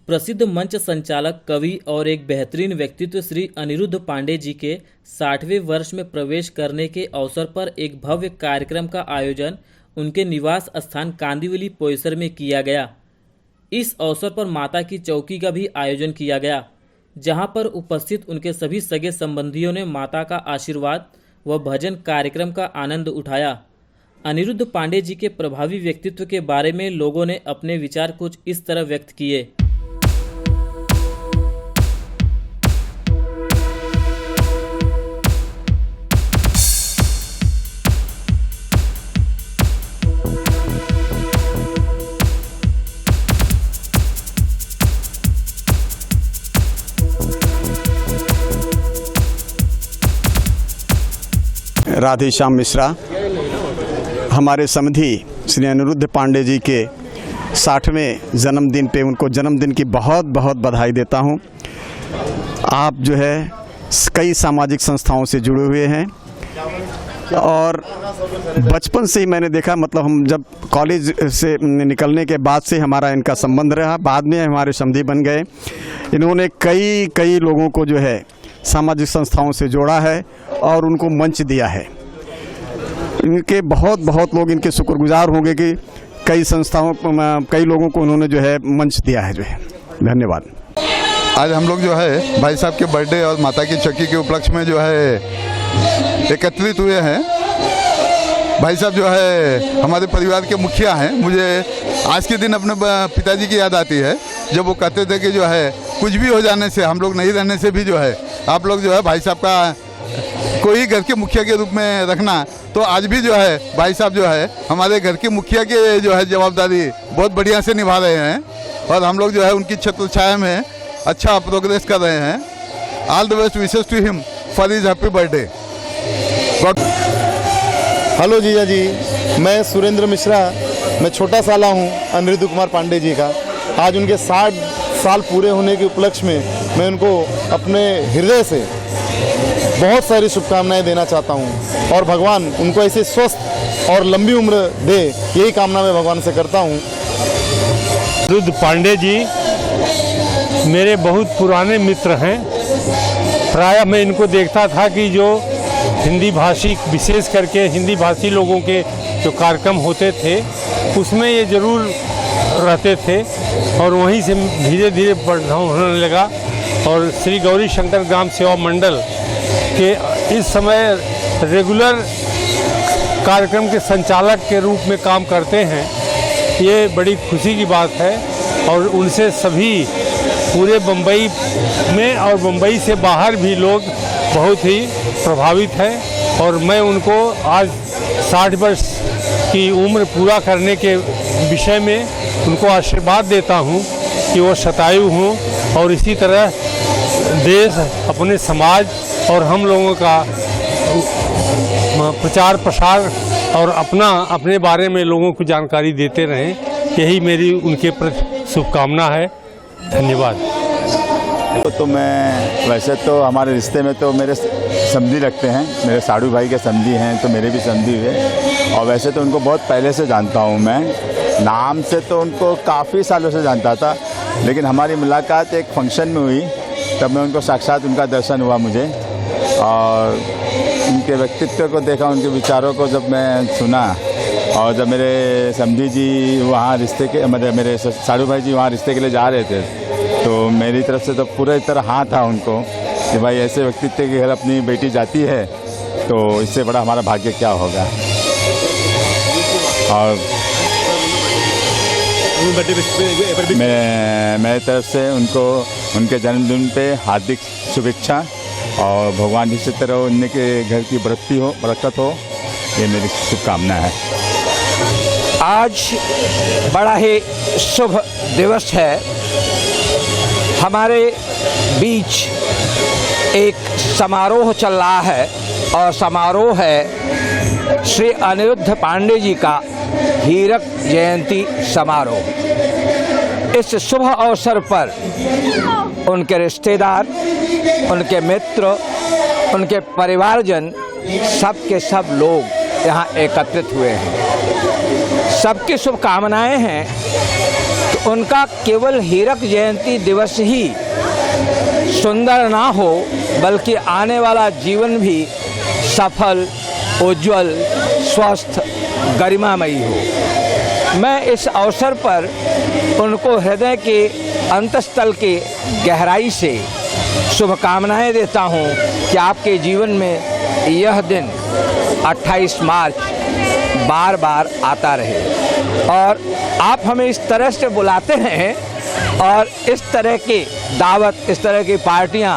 प्रसिद्ध मंच संचालक, कवि और एक बेहतरीन व्यक्तित्व श्री अनिरुद्ध पांडे जी के 60वें वर्ष में प्रवेश करने के अवसर पर एक भव्य कार्यक्रम का आयोजन उनके निवास स्थान कांदिवली पोयसर में किया गया। इस अवसर पर माता की चौकी का भी आयोजन किया गया, जहां पर उपस्थित उनके सभी सगे संबंधियों ने माता का आशीर्वाद व भजन कार्यक्रम का आनंद उठाया। अनिरुद्ध पांडे जी के प्रभावी व्यक्तित्व के बारे में लोगों ने अपने विचार कुछ इस तरह व्यक्त किए। राधे श्याम मिश्रा हमारे समधी श्री अनिरुद्ध पांडे जी के 60वें जन्मदिन पे उनको जन्मदिन की बहुत बहुत बधाई देता हूँ। आप जो है कई सामाजिक संस्थाओं से जुड़े हुए हैं और बचपन से ही मैंने देखा, मतलब हम जब कॉलेज से निकलने के बाद से हमारा इनका संबंध रहा, बाद में हमारे समधी बन गए। इन्होंने कई लोगों को जो है सामाजिक संस्थाओं से जोड़ा है और उनको मंच दिया है। इनके बहुत लोग इनके शुक्रगुजार होंगे कि कई लोगों को उन्होंने जो है मंच दिया है। जो है धन्यवाद। आज हम लोग जो है भाई साहब के बर्थडे और माता की चौकी के उपलक्ष्य में जो है एकत्रित हुए हैं। भाई साहब जो है हमारे परिवार के मुखिया हैं। मुझे आज के दिन अपने पिताजी की याद आती है, जब वो कहते थे कि जो है कुछ भी हो जाने से, हम लोग नहीं रहने से भी जो है आप लोग जो है भाई साहब का कोई घर के मुखिया के रूप में रखना। तो आज भी जो है भाई साहब जो है हमारे घर के मुखिया के जो है जवाबदारी बहुत बढ़िया से निभा रहे हैं और हम लोग जो है उनकी छत्र छाया में अच्छा प्रोग्रेस कर रहे हैं। All the best wishes to him for his happy birthday. Hello जीजा जी, मैं सुरेंद्र मिश्रा, मैं छोटा साला हूँ अनिरुद्ध कुमार पांडे जी का। आज उनके 60 साल पूरे होने के उपलक्ष्य में मैं उनको अपने हृदय से बहुत सारी शुभकामनाएं देना चाहता हूं और भगवान उनको ऐसे स्वस्थ और लंबी उम्र दे, यही कामना मैं भगवान से करता हूं। अनिरुद्ध पांडे जी मेरे बहुत पुराने मित्र हैं। प्रायः मैं इनको देखता था कि जो हिंदी भाषी, विशेष करके हिंदी भाषी लोगों के जो कार्यक्रम होते थे उसमें ये ज़रूर रहते थे और वहीं से धीरे धीरे बढ़ाव होने लगा और श्री गौरी शंकर ग्राम सेवा मंडल के इस समय रेगुलर कार्यक्रम के संचालक के रूप में काम करते हैं। ये बड़ी खुशी की बात है और उनसे सभी पूरे बम्बई में और बम्बई से बाहर भी लोग बहुत ही प्रभावित हैं और मैं उनको आज 60 वर्ष की उम्र पूरा करने के विषय में उनको आशीर्वाद देता हूं कि वो शतायु हों और इसी तरह देश, अपने समाज और हम लोगों का प्रचार प्रसार और अपने बारे में लोगों को जानकारी देते रहें। यही मेरी उनके प्रति शुभकामना है। धन्यवाद। तो मैं वैसे तो हमारे रिश्ते में तो मेरे समधी लगते हैं, मेरे साड़ू भाई के समधी हैं तो मेरे भी समधी हुए और वैसे तो उनको बहुत पहले से जानता हूँ मैं। नाम से तो उनको काफ़ी सालों से जानता था, लेकिन हमारी मुलाकात एक फंक्शन में हुई, तब मैं उनको साक्षात उनका दर्शन हुआ मुझे और उनके व्यक्तित्व को देखा, उनके विचारों को जब मैं सुना और जब मेरे समधी जी वहाँ रिश्ते के मेरे साड़ू भाई जी वहाँ रिश्ते के लिए जा रहे थे तो मेरी तरफ से तो पूरे तरह हाँ था उनको कि भाई ऐसे व्यक्तित्व के घर अपनी बेटी जाती है तो इससे बड़ा हमारा भाग्य क्या होगा। और मेरे तरफ से उनको उनके जन्मदिन पे हार्दिक शुभेच्छा और भगवान जिस तरह उनके घर की बरकत हो, ये मेरी शुभकामना है। आज बड़ा ही शुभ दिवस है। हमारे बीच एक समारोह चल रहा है और समारोह है श्री अनिरुद्ध पांडे जी का हीरक जयंती समारोह। इस शुभ अवसर पर उनके रिश्तेदार, उनके मित्र, उनके परिवारजन, सब के सब लोग यहाँ एकत्रित हुए हैं। सबकी शुभकामनाएं हैं कि उनका केवल हीरक जयंती दिवस ही सुंदर ना हो, बल्कि आने वाला जीवन भी सफल, उज्जवल, स्वस्थ, गरिमामयी हो। मैं इस अवसर पर उनको हृदय के अंतस्थल के गहराई से शुभकामनाएं देता हूं कि आपके जीवन में यह दिन 28 मार्च बार बार आता रहे और आप हमें इस तरह से बुलाते हैं और इस तरह की दावत, इस तरह की पार्टियां,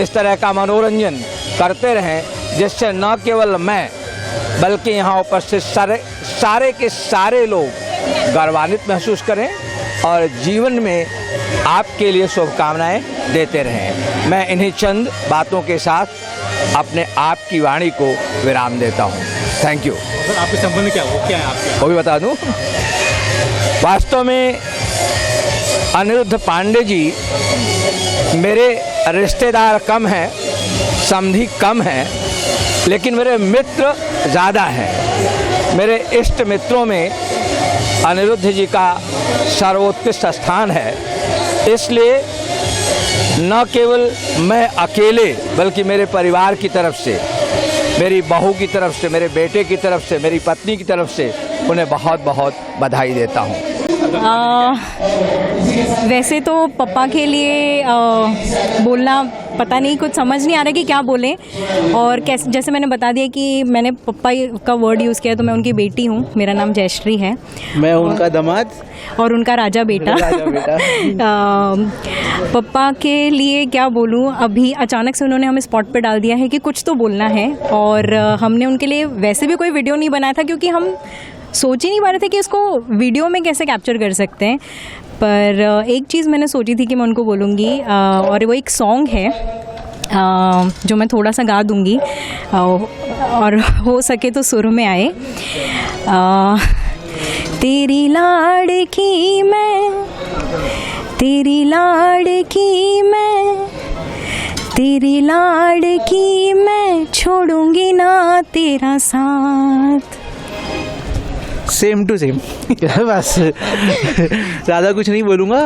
इस तरह का मनोरंजन करते रहें, जिससे न केवल मैं बल्कि यहाँ उपस्थित सारे के सारे लोग गौरवान्वित महसूस करें और जीवन में आपके लिए शुभकामनाएं देते रहें। मैं इन्हीं चंद बातों के साथ अपने आप की वाणी को विराम देता हूं। Thank you. सर, आपके संबंध क्या है आपके? वो भी बता दूं। वास्तव में अनिरुद्ध पांडे जी मेरे रिश्तेदार कम हैं, समधी कम हैं, लेकिन मेरे मित्र ज़्यादा हैं। मेरे इष्ट मित्रों में अनिरुद्ध जी का सर्वोत्कृष्ट स्थान है। इसलिए न केवल मैं अकेले बल्कि मेरे परिवार की तरफ से, मेरी बहू की तरफ से, मेरे बेटे की तरफ से, मेरी पत्नी की तरफ से उन्हें बहुत बहुत बधाई देता हूँ। वैसे तो पापा के लिए बोलना पता नहीं, कुछ समझ नहीं आ रहा कि क्या बोलें और कैसे। जैसे मैंने बता दिया कि मैंने पापा का वर्ड यूज़ किया, तो मैं उनकी बेटी हूँ। मेरा नाम जयश्री है। मैं उनका दामाद और उनका राजा बेटा। पापा के लिए क्या बोलूँ, अभी अचानक से उन्होंने हमें स्पॉट पे डाल दिया है कि कुछ तो बोलना है और हमने उनके लिए वैसे भी कोई वीडियो नहीं बनाया था, क्योंकि हम सोच ही नहीं पा रहे थे कि इसको वीडियो में कैसे कैप्चर कर सकते हैं। पर एक चीज़ मैंने सोची थी कि मैं उनको बोलूँगी और वो एक सॉन्ग है जो मैं थोड़ा सा गा दूँगी और हो सके तो सुर में आए। तेरी लाड़की मैं, तेरी लाड़की मैं, तेरी लाड़की मैं, छोड़ूंगी ना तेरा साथ। सेम टू सेम बस ज़्यादा कुछ नहीं बोलूँगा।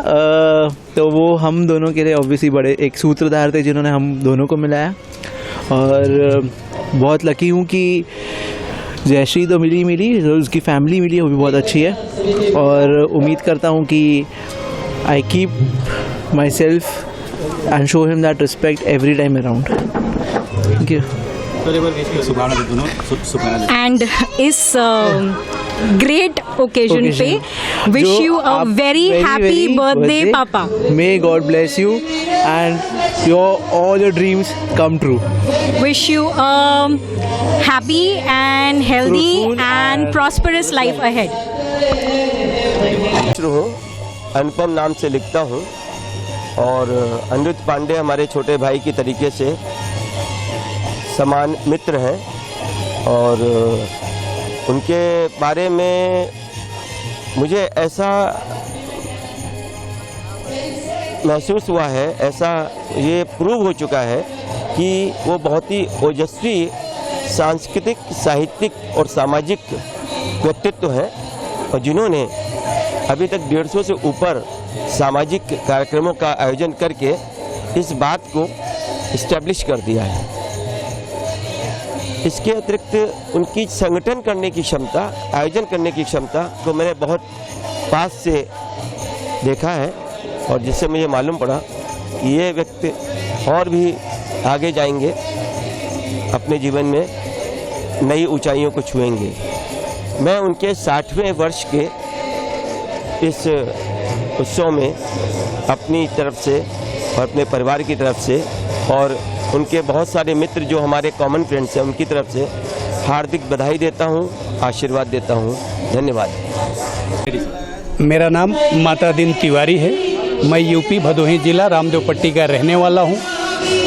तो वो हम दोनों के लिए ऑब्वियसली बड़े एक सूत्रधार थे जिन्होंने हम दोनों को मिलाया और बहुत लकी हूँ कि जयश्री तो मिली, उसकी फैमिली मिली, वो भी बहुत अच्छी है और उम्मीद करता हूँ कि I keep my self and show him that respect every time around. Thank you. And इस ग्रेट ओकेजन पे wish you a very happy birthday papa. May God bless you and all your dreams come true. Wish you a happy and healthy and prosperous life ahead. अनुपम नाम से लिखता हूँ और अनिरुद्ध पांडे हमारे छोटे भाई की तरीके से समान मित्र हैं और उनके बारे में मुझे ऐसा महसूस हुआ है, ऐसा ये प्रूव हो चुका है कि वो बहुत ही ओजस्वी सांस्कृतिक, साहित्यिक और सामाजिक व्यक्तित्व हैं और जिन्होंने अभी तक 150 से ऊपर सामाजिक कार्यक्रमों का आयोजन करके इस बात को इस्टेब्लिश कर दिया है। इसके अतिरिक्त उनकी संगठन करने की क्षमता, आयोजन करने की क्षमता को मैंने बहुत पास से देखा है और जिससे मुझे मालूम पड़ा कि ये व्यक्ति और भी आगे जाएंगे, अपने जीवन में नई ऊंचाइयों को छुएंगे। मैं उनके 60वें वर्ष के इस उत्सव में अपनी तरफ से और अपने परिवार की तरफ से और उनके बहुत सारे मित्र जो हमारे कॉमन फ्रेंड्स हैं उनकी तरफ से हार्दिक बधाई देता हूं, आशीर्वाद देता हूं। धन्यवाद। मेरा नाम माता दिन तिवारी है। मैं यूपी भदोही जिला रामदेवपट्टी का रहने वाला हूं।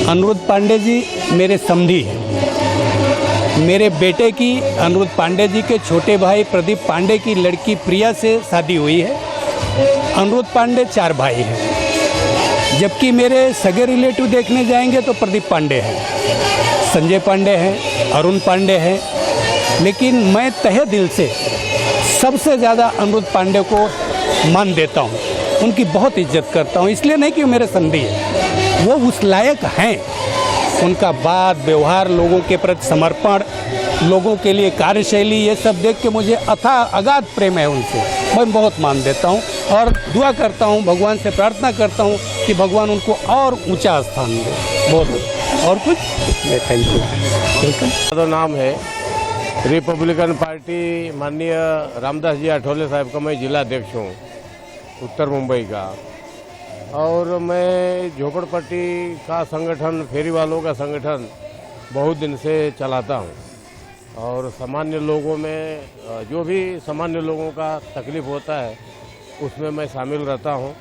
अनिरुद्ध पांडे जी मेरे समधी हैं। मेरे बेटे की अनिरुद्ध पांडे जी के छोटे भाई प्रदीप पांडे की लड़की प्रिया से शादी हुई है। अनिरुद्ध पांडे 4 भाई हैं, जबकि मेरे सगे रिलेटिव देखने जाएंगे तो प्रदीप पांडे हैं, संजय पांडे हैं, अरुण पांडे हैं, लेकिन मैं तहे दिल से सबसे ज़्यादा अनिरुद्ध पांडे को मान देता हूँ। उनकी बहुत इज्जत करता हूँ। इसलिए नहीं कि वो मेरे समधी है, वो उस लायक हैं। उनका बात व्यवहार, लोगों के प्रति समर्पण, लोगों के लिए कार्यशैली, ये सब देख के मुझे अगाध प्रेम है उनसे। मैं बहुत मान देता हूँ और दुआ करता हूँ, भगवान से प्रार्थना करता हूँ कि भगवान उनको और ऊंचा स्थान दे। बहुत और कुछ मैं थैंक यू। मेरा नाम है रिपब्लिकन पार्टी माननीय रामदास जी आठवले साहब का मैं जिला अध्यक्ष हूँ उत्तर मुंबई का। और मैं झोपड़पट्टी का संगठन, फेरी वालों का संगठन बहुत दिन से चलाता हूँ और सामान्य लोगों में जो भी सामान्य लोगों का तकलीफ़ होता है उसमें मैं शामिल रहता हूँ।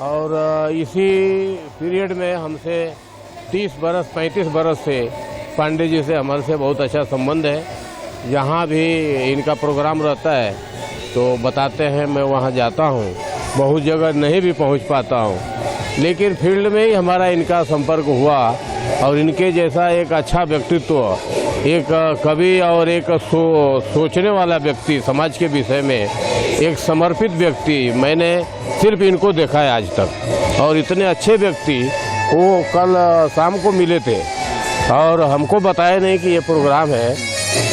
और इसी पीरियड में हमसे 30 बरस 35 बरस से पांडे जी से हमारे से बहुत अच्छा संबंध है। जहाँ भी इनका प्रोग्राम रहता है तो बताते हैं, मैं वहाँ जाता हूँ। बहुत जगह नहीं भी पहुँच पाता हूँ, लेकिन फील्ड में ही हमारा इनका संपर्क हुआ और इनके जैसा एक अच्छा व्यक्तित्व, एक कवि और एक सोचने वाला व्यक्ति, समाज के विषय में एक समर्पित व्यक्ति मैंने सिर्फ इनको देखा है आज तक। और इतने अच्छे व्यक्ति वो कल शाम को मिले थे और हमको बताया नहीं कि ये प्रोग्राम है।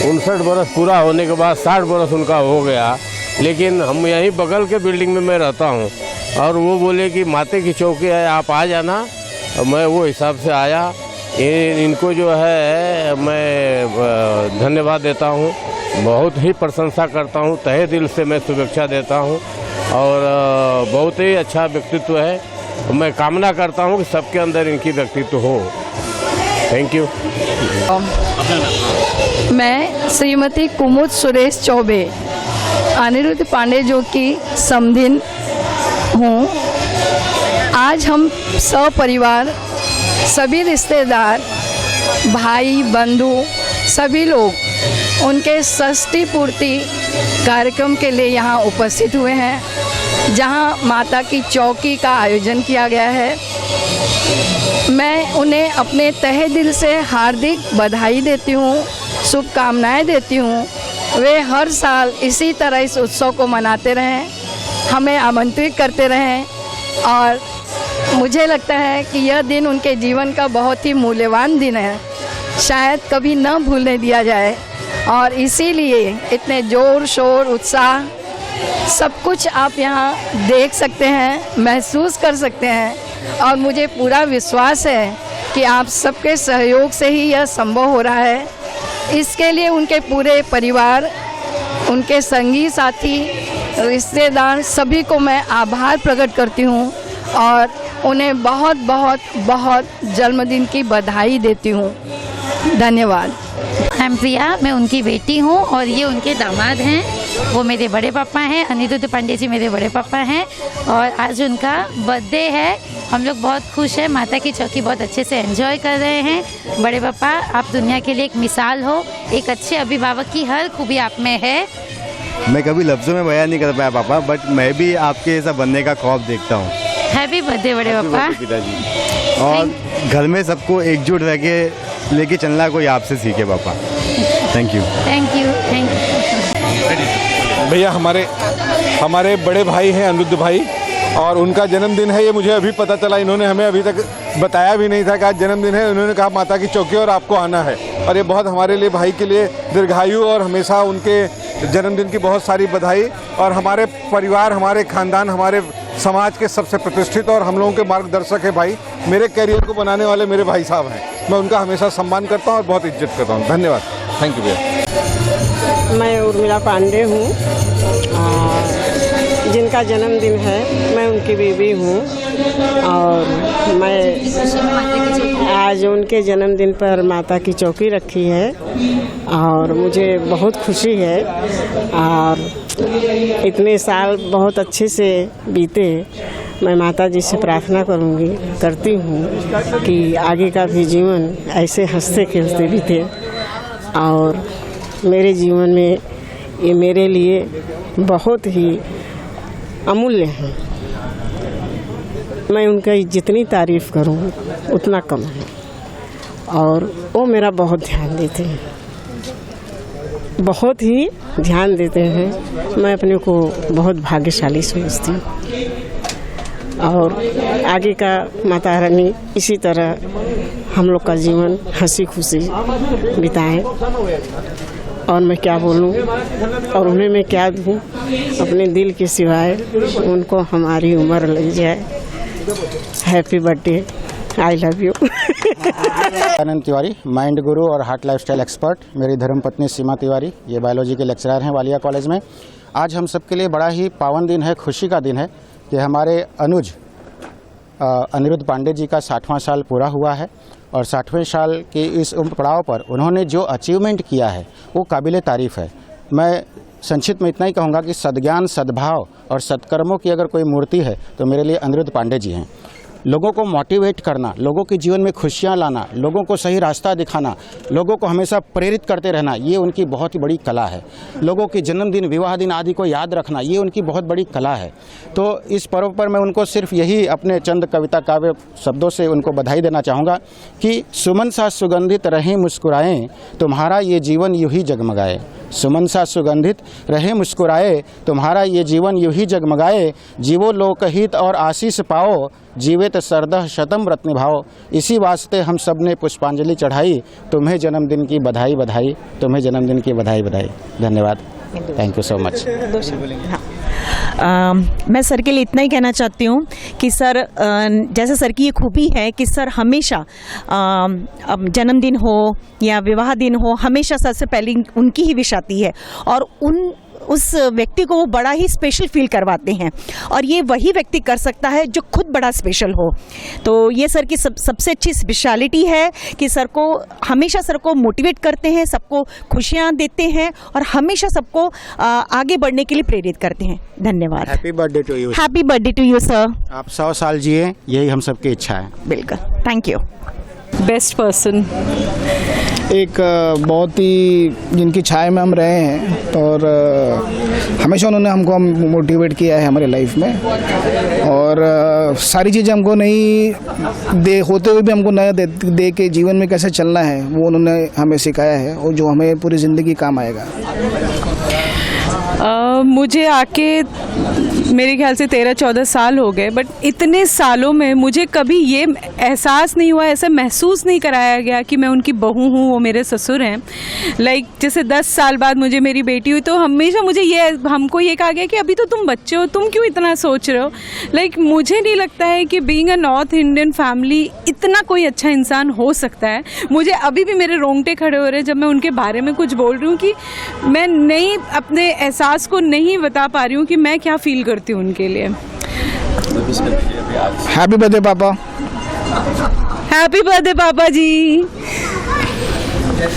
59 बरस पूरा होने के बाद 60 बरस उनका हो गया, लेकिन हम यहीं बगल के बिल्डिंग में मैं रहता हूँ और वो बोले कि माते की चौकी है, आप आ जाना। मैं वो हिसाब से आया। इनको जो है मैं धन्यवाद देता हूँ, बहुत ही प्रशंसा करता हूँ, तहे दिल से मैं शुभेच्छा देता हूँ और बहुत ही अच्छा व्यक्तित्व है। मैं कामना करता हूँ कि सबके अंदर इनकी व्यक्तित्व हो। Thank you. मैं श्रीमती कुमुद सुरेश चौबे, अनिरुद्ध पांडे जो की समधिन हूँ। आज हम सपरिवार, सभी रिश्तेदार, भाई बंधु, सभी लोग उनके षष्ठी पूर्ति कार्यक्रम के लिए यहाँ उपस्थित हुए हैं, जहाँ माता की चौकी का आयोजन किया गया है। मैं उन्हें अपने तहे दिल से हार्दिक बधाई देती हूँ, शुभकामनाएं देती हूँ। वे हर साल इसी तरह इस उत्सव को मनाते रहें, हमें आमंत्रित करते रहें और मुझे लगता है कि यह दिन उनके जीवन का बहुत ही मूल्यवान दिन है, शायद कभी न भूलने दिया जाए। और इसीलिए इतने जोर शोर उत्साह सब कुछ आप यहाँ देख सकते हैं, महसूस कर सकते हैं और मुझे पूरा विश्वास है कि आप सबके सहयोग से ही यह संभव हो रहा है। इसके लिए उनके पूरे परिवार, उनके संगी साथी, रिश्तेदार सभी को मैं आभार प्रकट करती हूँ और उन्हें बहुत बहुत बहुत जन्मदिन की बधाई देती हूँ। धन्यवाद। आई एम प्रिया, मैं उनकी बेटी हूँ और ये उनके दामाद हैं। वो मेरे बड़े पापा हैं, अनिरुद्ध पांडे जी मेरे बड़े पापा हैं और आज उनका बर्थडे है। हम लोग बहुत खुश हैं, माता की चौकी बहुत अच्छे से एंजॉय कर रहे हैं। बड़े पापा, आप दुनिया के लिए एक मिसाल हो, एक अच्छे अभिभावक की हर खूबी आप में है। मैं कभी लफ्ज़ों में बयान नहीं कर पाया पापा, बट मैं भी आपके ऐसा बनने का ख्वाब देखता हूँ। हैप्पी बर्थडे बड़े पापा। पिताजी, और घर में सबको एकजुट रह के लेके चलना कोई आपसे सीखे पापा। Thank you. Thank you. Thank you. भैया, हमारे बड़े भाई हैं अनिरुद्ध भाई और उनका जन्मदिन है। ये मुझे अभी पता चला, इन्होंने हमें अभी तक बताया भी नहीं था कि आज जन्मदिन है। उन्होंने कहा माता की चौकी और आपको आना है, और ये बहुत हमारे लिए, भाई के लिए दीर्घायु और हमेशा उनके जन्मदिन की बहुत सारी बधाई। और हमारे परिवार, हमारे खानदान, हमारे समाज के सबसे प्रतिष्ठित और हम लोगों के मार्गदर्शक है भाई, मेरे कैरियर को बनाने वाले मेरे भाई साहब हैं। मैं उनका हमेशा सम्मान करता हूँ और बहुत इज्जत करता हूँ। धन्यवाद। थैंक यू भैया। मैं उर्मिला पांडे हूँ, जिनका जन्मदिन है। मैं उनकी बीवी हूँ और मैं आज उनके जन्मदिन पर माता की चौकी रखी है और मुझे बहुत खुशी है। और इतने साल बहुत अच्छे से बीते। मैं माता जी से प्रार्थना करती हूँ कि आगे का भी जीवन ऐसे हंसते खेलते बीते और मेरे जीवन में ये मेरे लिए बहुत ही अमूल्य है। मैं उनका जितनी तारीफ़ करूँ उतना कम है और वो मेरा बहुत ध्यान देते हैं, बहुत ही ध्यान देते हैं। मैं अपने को बहुत भाग्यशाली समझती हूँ। और आगे का माता रानी इसी तरह हम लोग का जीवन हंसी खुशी बिताएं। और मैं क्या बोलूं और उन्हें मैं क्या दूं अपने दिल के सिवाय, उनको हमारी उम्र लग जाए। Happy birthday, I love you. Anand Tiwari, mind गुरु और हार्ट लाइफस्टाइल एक्सपर्ट। मेरी धर्मपत्नी सीमा तिवारी, ये बायोलॉजी के लेक्चरर हैं वालिया कॉलेज में। आज हम सबके लिए बड़ा ही पावन दिन है, खुशी का दिन है कि हमारे अनुज अनिरुद्ध पांडे जी का 60वां साल पूरा हुआ है और 60वें साल के इस उम्र पड़ाव पर उन्होंने जो अचीवमेंट किया है वो काबिल तारीफ़ है। मैं संक्षिप्त में इतना ही कहूँगा कि सद्ज्ञान, सद्भाव और सत्कर्मों की अगर कोई मूर्ति है तो मेरे लिए अनिरुद्ध पांडे जी हैं। लोगों को मोटिवेट करना, लोगों के जीवन में खुशियाँ लाना, लोगों को सही रास्ता दिखाना, लोगों को हमेशा प्रेरित करते रहना, ये उनकी बहुत ही बड़ी कला है। लोगों के जन्मदिन, विवाह दिन आदि को याद रखना, ये उनकी बहुत बड़ी कला है। तो इस पर्व पर मैं उनको सिर्फ यही अपने चंद कविता काव्य शब्दों से उनको बधाई देना चाहूँगा कि सुमन सा सुगंधित रहें मुस्कुराएं, तुम्हारा ये जीवन यूँ ही जगमगाए। सुमन सा सुगंधित रहे मुस्कुराए, तुम्हारा ये जीवन यूँ ही जगमगाए। जीवो लोकहित और आशीष पाओ, जीवित सरदह शतम रत्न भाव। इसी वास्ते हम सब ने पुष्पांजलि चढ़ाई, तुम्हें जन्मदिन की बधाई बधाई, तुम्हें जन्मदिन की बधाई बधाई। धन्यवाद, थैंक यू सो मच। मैं सर के लिए इतना ही कहना चाहती हूँ कि सर, जैसे सर की ये खूबी है कि सर हमेशा जन्मदिन हो या विवाह दिन हो, हमेशा सर से पहले उनकी ही विश आती है और उस व्यक्ति को वो बड़ा ही स्पेशल फील करवाते हैं और ये वही व्यक्ति कर सकता है जो खुद बड़ा स्पेशल हो। तो ये सर की सबसे अच्छी स्पेशलिटी है कि सर को हमेशा सर को मोटिवेट करते हैं, सबको खुशियाँ देते हैं और हमेशा सबको आगे बढ़ने के लिए प्रेरित करते हैं। धन्यवाद। Happy birthday to you. Happy birthday to you sir. आप 100 साल जिए, यही हम सबकी इच्छा है। बिल्कुल, थैंक यू। बेस्ट पर्सन, एक बहुत ही जिनकी छाया में हम रहे हैं और हमेशा उन्होंने हमको मोटिवेट किया है हमारे लाइफ में और सारी चीज़ें हमको नहीं होते हुए भी हमको नया दे के जीवन में कैसे चलना है वो उन्होंने हमें सिखाया है और जो हमें पूरी ज़िंदगी काम आएगा। मुझे आके मेरे ख्याल से 13-14 साल हो गए, बट इतने सालों में मुझे कभी ये एहसास नहीं हुआ, ऐसा महसूस नहीं कराया गया कि मैं उनकी बहू हूँ, वो मेरे ससुर हैं। जैसे 10 साल बाद मुझे मेरी बेटी हुई तो हमेशा हमको ये कहा गया कि अभी तो तुम बच्चे हो, तुम क्यों इतना सोच रहे हो। मुझे नहीं लगता है कि being a north Indian family इतना कोई अच्छा इंसान हो सकता है। मुझे अभी भी मेरे रोंगटे खड़े हो रहे हैं जब मैं उनके बारे में कुछ बोल रही हूँ कि मैं नहीं अपने एहसास को नहीं बता पा रही हूँ कि मैं क्या फील करती हूँ उनके लिए। हैप्पी बर्थडे पापा। हैप्पी बर्थडे पापा जी।